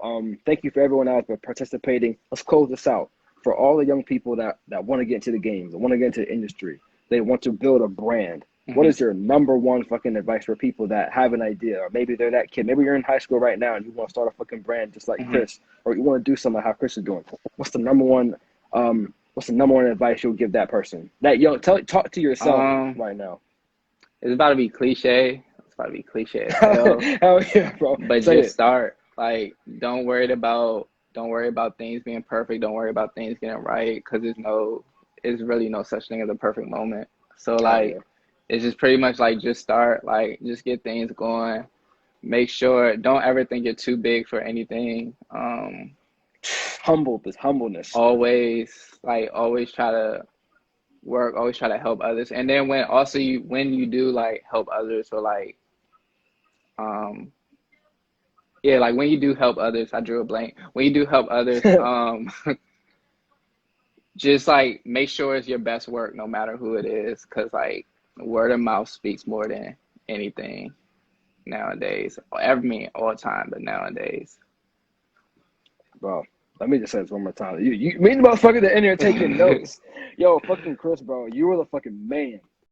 Thank you for everyone else for participating. Let's close this out for all the young people that want to get into the games, that want to get into the industry. They want to build a brand. What Hmm. is your number one fucking advice for people that have an idea, or maybe they're that kid? Maybe you're in high school right now and you want to start a fucking brand just like Hmm. Kris, or you want to do something like how Kris is doing. What's the number one? What's the number one advice you'll give that person? Talk to yourself Um, right now. it's about to be cliche. It's about to be cliche as hell. Hell yeah, bro. But Say just it. start. Like, don't worry about things being perfect. Don't worry about things getting right, because it's really no such thing as a perfect moment. So Hell yeah. like, it's just pretty much like just start. Like, just get things going. Make sure don't ever think you're too big for anything. Humbleness. Always try to work. Always try to help others. And then when you do like help others, or like um yeah, like when you do help others, I drew a blank. When you do help others, just like make sure it's your best work, no matter who it is, because like word of mouth speaks more than anything nowadays. I mean, all time, but nowadays. Bro, let me just say this one more time. You mean the motherfucker that in there taking notes. Yo, fucking Kris, bro, you were the fucking man.